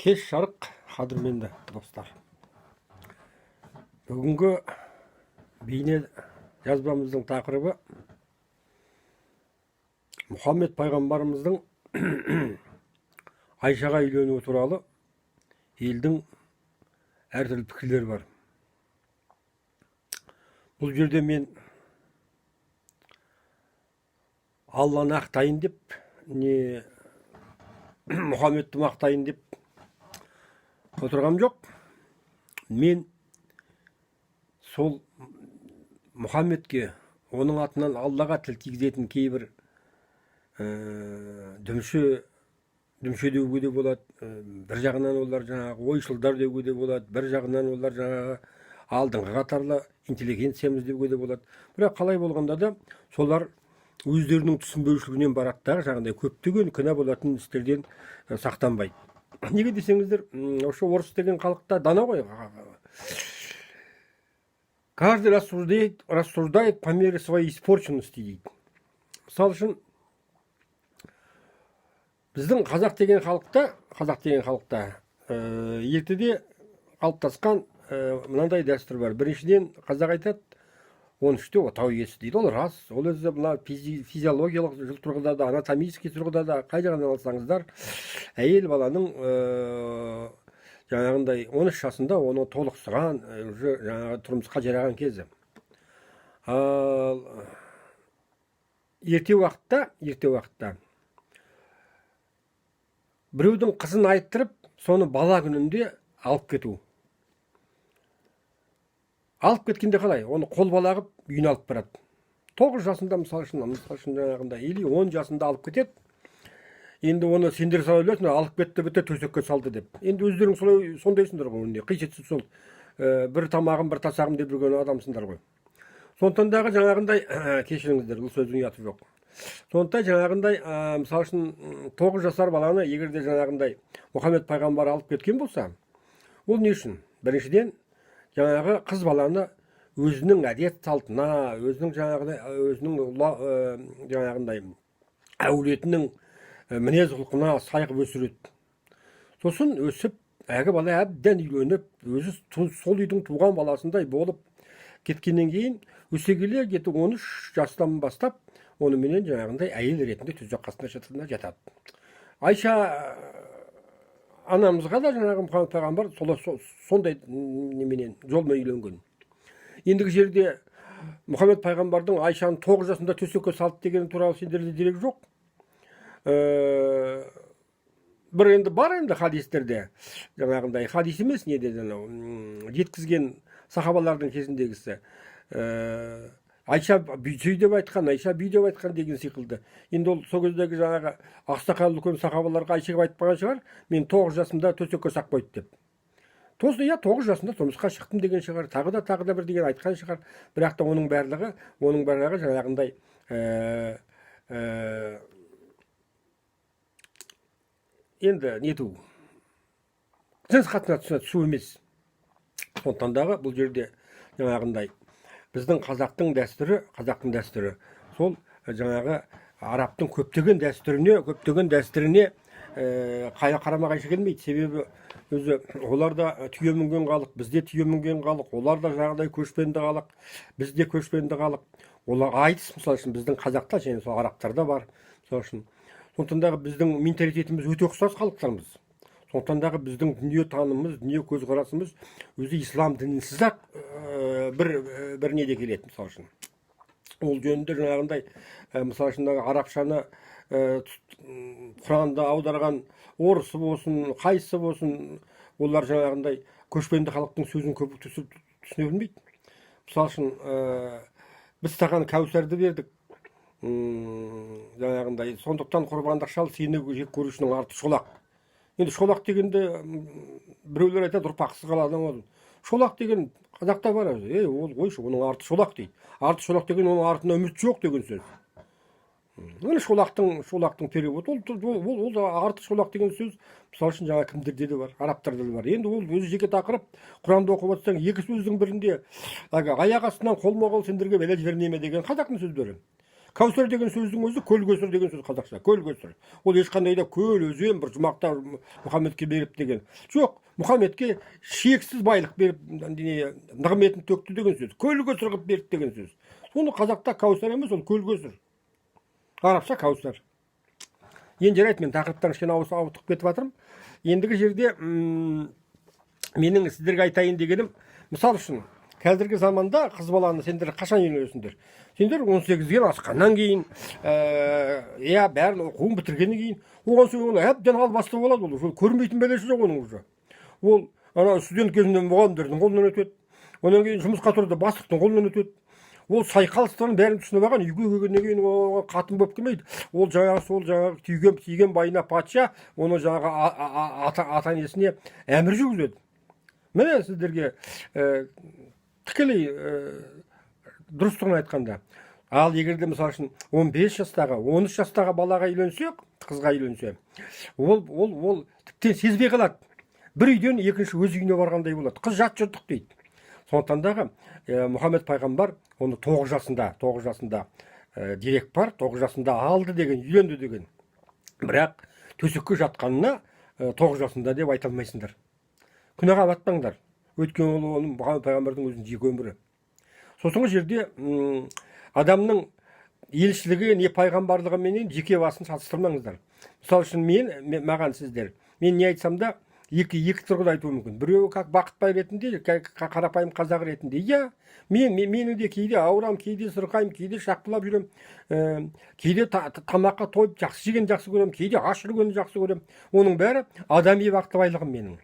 Кеш жарық қадірменді достар. Бүгінгі бейне жазбамыздың тақырыбы Мұхаммед пайғамбарымыздың Айшаға үйленуі туралы елдің әртүрлі пікірлері бар. Бұл жерде мен Алланы ақтайын деп, не Мұхаммедті мақтайын деп отырғам жоқ. Мен сол Мұхаммедке, оның атынан Аллаға тіл тигізетін кейбір дүмше деуге де болады. Бір жағынан олар жаңағы ойшылдар деуге де болады. Бір жағынан олар жаңағы алдыңғы қатарлы интеллигенциямыз деуге де болады. Бірақ қалай болғанда да солар өздерінің түсінбеушілігінен бараттағы жаңағыдай көптеген күнә болатын істерден сақтанбайды. Неге десеңіздер, осы орыс деген халықта дана ғой. Каждый рассуждает по мере своей испорченности дейді. Мысалы үшін, біздің қазақ деген халықта ертеде қалыптасқан мынандай дәстүр бар. Біріншіден қазақ айтады, 13-те отау иесі дейді. Ол рас. Ол өзі мына физиологиялық тұрғыда да, анатомический тұрғыда да қай жағынан алсаңыздар, әйел баланың жаңағындай 13 жасында оны толықсыған, жаңағы тұрмысқа жараған кезі. Ал ерте уақытта біреудің қызын айттырып, соны бала күнінде алып кету. Алып кеткенде қалай? Оны қол балағып үйіне алып барады. 9 жасында мысалы үшін жаңағында, или 10 жасында алып кетеді. Енді оны сендер сала білесіңдер, алып кетті, бітті төсекке салды деп. Енді өздерің сондайсыңдар ғой, қисетсіз сол бір тамағым, бір тасағым деп жүрген адамсыңдар ғой. Сондықтан дағы жаңағындай кешіріңіздер, бұл сөздің ұяты жоқ. Сондықтан жаңағындай мысалы үшін 9 жасар баланы егерде жаңағындай Мұхаммед пайғамбар алып кеткен болса, ол не үшін? Біріншіден, жаңағы қыз баланы өзінің әдет салтына, өзінің жаңағындай әулетінің мінез құлқына сайғып өсіреді. Сосын өсіп, әгі бала әбден үйленіп, өзі сол үйдің туған баласындай болып кеткеннен кейін, өсе келе 13 жастан бастап, онымен жаңағындай әйел ретінде төсек қасында жатады. Айша анамызға да жаңағы Мұхаммед пайғамбар сондай неменен жолмен үйленген. Ендігі жерде Мұхаммед пайғамбардың Айшаны 9 жасында төсекке салды деген туралы сендерде дерек жоқ. Бар енді хадистерде, жаңағындай хадис емес, не деді, жеткізген сахабалардың кезіндегісі. Айша сүй деп айтқан, Айша бүй деп айтқан деген секілді. Енді ол сол кездегі жаңағы ақсақал үлкен сахабаларға Айшаға айтпаған шығар, мен 9 жасымда төсекке сақ қойды деп. 9 жасында тұрмысқа шықтым деген шығар, тағы да бір деген айтқан шығар. Бірақ та оның барлығы жаңағындай енді нету жыныс қатынасына түсу емес. Сондықтан дағы бұл жерде жаңағындай біздің қазақтың дәстүрі сол жаңағы арабтың көптеген дәстүріне қарама қайшы келмейді. Себебі өзі олар да түйе мінген халық, бізде түйе мінген халық, олар да жаңағыдай көшпенді халық, бізде көшпенді халық. Олар айтыс, мысалы үшін біздің қазақта және сол арабтарда бар. Сондықтан дағы біздің менталитетіміз өте ұқсас халықтармыз. Сондықтан дағы біздің дүние танымымыз, дүние көзқарасымыз өзі ислам дінінсіз-ақ бір неде келеді, мысалы үшін. Ол жөнінде жаңағындай, мысалы үшін арабшаны Құранды аударған орысы болсын, қайсы болсын, олар жаңағындай көшпенді халықтың сөзін көп түсіне білмейді. Мысалы үшін біз саған кәусәрді бердік, жаңағындай, сондықтан құрбандық шал, сені жек көрушінің арты шолақ. Енді шолақ дегенде біреулер айтады, ұрпақсыз қалады ол. Шолақ деген қазақта бар өзі. Ол қойшы, оның арты шолақ дейді. Арты шолақ деген оның артына үміт жоқ деген сөз. Шолақтың переводы, ол арты шолақ деген сөз, мысалы үшін жаңа кімдерде де бар, арабтарда да бар. Енді ол өзі жеке тақырып, Құранды оқып отырсаң, екі сөздің бірінде аяқ астынан қолма-қол сендерге бәле жібермей ме деген қазақтың сөздері. Кәусар деген сөздің өзі көлкөсір деген сөз қазақша. Көлкөсір. Ол ешқандай да көл, өзен, бір жұмақта Мұхаммедке беріп деген. Жоқ, Мұхаммедке шексіз байлық беріп, нығметін төкті деген сөз. Көлкөсір қылып берді деген сөз. Соны қазақта кәусар емес, ол көлкөсір. Арабша кәусар. Енді жарайды, мен тақырыптан кішкене ауытқып кетіп жатырмын. Ендігі жерде менің сіздерге айтайын дегенім, мысал үшін, қазіргі заманда қыз баланы сендер қашан үйленесіңдер? Сендер 18-ге асқаннан кейін, бәрін оқуын бітіргеннен кейін, оған соң әбден албасты болады, ол көрмейтін бәлесі жоқ оның уже. Ол ана студент кезінде мұғалімдердің қолынан өтеді. Онан кейін жұмысқа тұрды, бастықтың қолынан өтеді. Ол сайқалыстарын бәрін түсініп алған, үйге келгеннен кейін қатын болып келмейді. Ол жаңағы тиген байына патша, оны жаңағы ата-енесіне әмір жүргізеді. Міне сіздерге тікелей дұрыстығын айтқанда. Ал егерде мысалы үшін 15 жастағы, 13 жастағы балаға үйленсе, қызға үйленсе, ол тіптен сезбей қалады. Бір үйден екінші өз үйіне барғандай болады. Қыз жат жұрттық дейді. Сондықтан дағы Мұхаммед пайғамбар оны 9 жасында дерек бар, 9 жасында алды деген, үйленді деген. Бірақ төсекке жатқанына 9 жасында деп айта алмайсыңдар. Күнәға батпаңдар. Өйткені ол Мұхаммед пайғамбардың өзінің жеке өмірі. Сосын жерде адамның елшілігі не пайғамбарлығыменен жеке басын салыстырмаңыздар. Мысалы үшін маған сіздер, мен не айтсам да екі тұрғыда айтуы мүмкін. Біреуі как бақытбай ретінде, қарапайым қазақ ретінде. Менің де кейде ауырам, кейде сырқаймын, кейде шақпылап жүрем, кейде тамаққа тойып жақсы жеген жақсы көрем, кейде аш жүргенді жақсы көрем. Оның бәрі адами бақытбайлығым менің.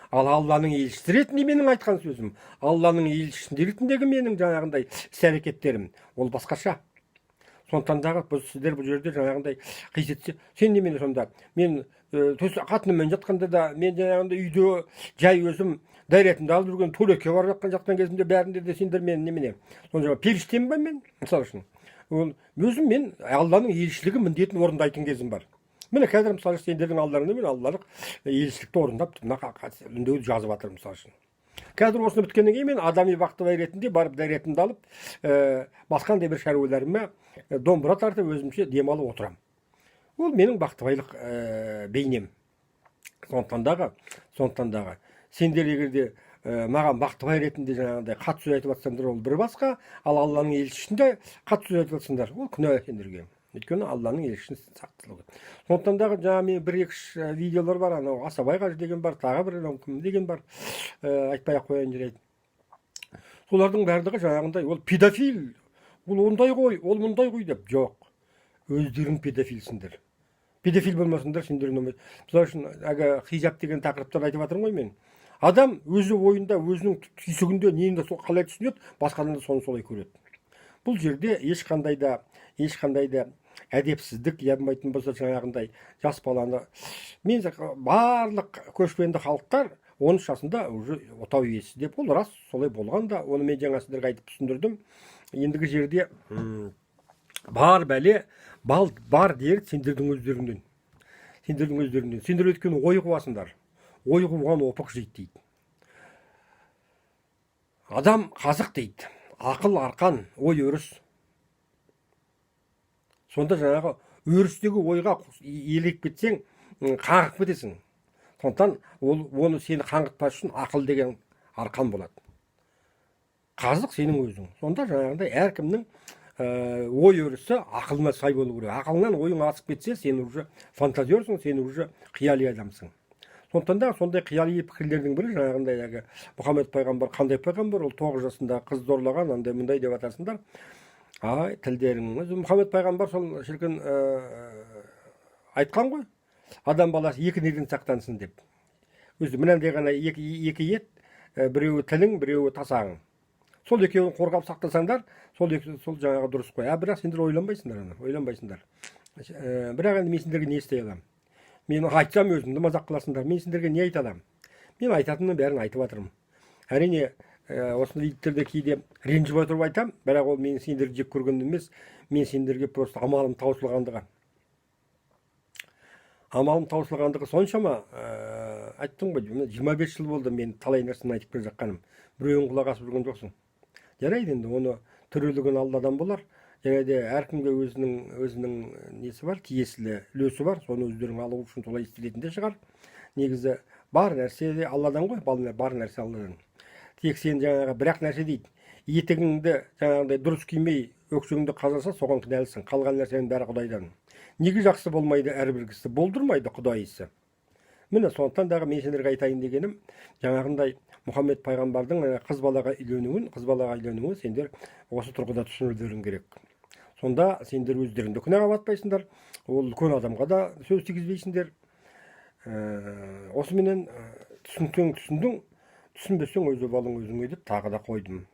Ал Алланың елшісі ретінде менің айтқан сөзім, Алланың елшісі ретіндегі менің жаңағындай іс-әрекеттерім, ол басқаша. Сондықтан дағы сіздер бұл жерде жаңағындай қисетсе, сен немене сонда? Мен қатыныммен жатқанда да, мен жаңағындай үйде жай өзім дәретімді алып жүрген төлекке барып жатқан кезімде бәрінде де сендер мен немене? Сонда періштемін ба мен? Мысалы үшін. Өзім мен Алланың елшілігі міндетін орындайтын кезім бар. Міне қазір мысалы сендердің алдарында мен Аллалық елшілікті орындап үндеуді жазып жатырмын мысалы үшін. Қазір осыны біткеннен кейін мен адами бақытбай ретінде барып дәретімді алып, басқандай бір шаруаларыма домбыра тартып өзімше демалып отырам. Ол менің бақытбайлық бейнем. Сондықтан дағы сендер егерде маған бақытбай ретінде жаңағыдай қатты сөз айтып жатсаңдар, ол бір басқа, ал Алланың елшісінде қатты сөз айтып жатсаңдар, ол күнә сендерге. Өйткені Алланың елшісін сақтылығы. Сондықтан дағы жаңа мен бір-екі видеолар бар, анау Асабай қажы деген бар, тағы бір кім деген бар, айтпай-ақ қояйын жарайды. Солардың барлығы жаңағындай, ол педофил, ол ондай ғой, ол мұндай ғой деп. Жоқ, өздерің педофилсіңдер. Педофил болмасыңдар, сендер ұнамайды. Мысалы үшін хижаб деген тақырыптан айтып жатырмын ғой мен. Адам өзі ойында, өзінің түйсігінде нені қалай түсінеді, басқадан да соны солай көреді. Бұл жерде ешқандай да әдепсіздік болмайтын болса жаңағындай жас баланы, мен барлық көшпенді халықтар 13 жасында уже отау иесі деп, ол рас солай болған да, оны мен жаңа сіздерге айтып түсіндірдім. Ендігі жерде бар бәле, бар дер сендердің өздеріңден. Сендер өйткені ой қуасыңдар. Ой қуған опық жейді дейді. Адам қазық дейді. Ақыл арқан, ой өріс. Сонда жаңағы өрістегі ойға елек кетсең, қаңғып кетесің. Сондықтан оны сені қаңғытпас үшін ақыл деген арқан болады. Қазық сенің өзің. Сонда жаңағындай әркімнің ой өрісі ақылына сай болу керек. Ақылынан ойың асып кетсе, сен уже фантазерсің, сен уже қияли адамсың. Сондықтан да сондай қияли пікірлердің бірі жаңағындай Мұхаммед пайғамбар қандай пайғамбар, ол 9 жасында қыз зорлаған, андай мындай деп атасыңдар. Ай, тілдеріңіз. Мұхаммед пайғамбар сол шіркін айтқан ғой, адам баласы екі неден сақтансын деп. Өзі мынандай ғана екі ет, біреуі тілің, біреуі тасағың. Сол екеуін қорғап сақтасаңдар, сол жаңағы дұрыс қой. Бірақ сендер ойланбайсыңдар. Бірақ енді мен сендерге не істей аламын? Мен айтсам өзімді мазақ қыласыңдар. Мен сендерге не айта аламын? Мен айтатынның бәрін айтып жатырмын. Әрине, осындай видеода кейде ренжіп отырып айтам, бірақ ол мен сендерді жек көргенім емес, мен сендерге просто амалым таусылғандығы. Соншама айттым ғой, 25 жыл болды мен талай нәрсені айтып келе жатқаным. Біреуің құлақ асып жүрген жоқсың. Жарайды енді, оны түрелеген Алладан болар. және де әркімге өзінің несі бар, тиесілі үлесі бар, соны өздерің алу үшін солай істелетін де шығар. Негізі бар нәрсе де алладан ғой, бар нәрсе алладан. Тек сен жаңағы бір-ақ нәрсе дейді, етігіңді жаңағыдай дұрыс кимей өкшеңді қазаса соған кінәлісің, қалған нәрсенің бәрі құдайдан. Неге жақсы болмайды әрбір кісі, болдырмайды құдай ісі. Міне сондықтан дағы мен сендерге айтайын дегенім, жаңағындай Мұхаммед пайғамбардың қыз балаға үйленуін сендер осы тұрғыда түсінулерің керек. Сонда сендер өздеріңді күнәға батпайсыңдар, ол үлкен адамға да сөз тигізбейсіңдер. Осыменен түсінсең түсіндің, түсінбесең өз обалың өзіңе деп тағы да қойдым.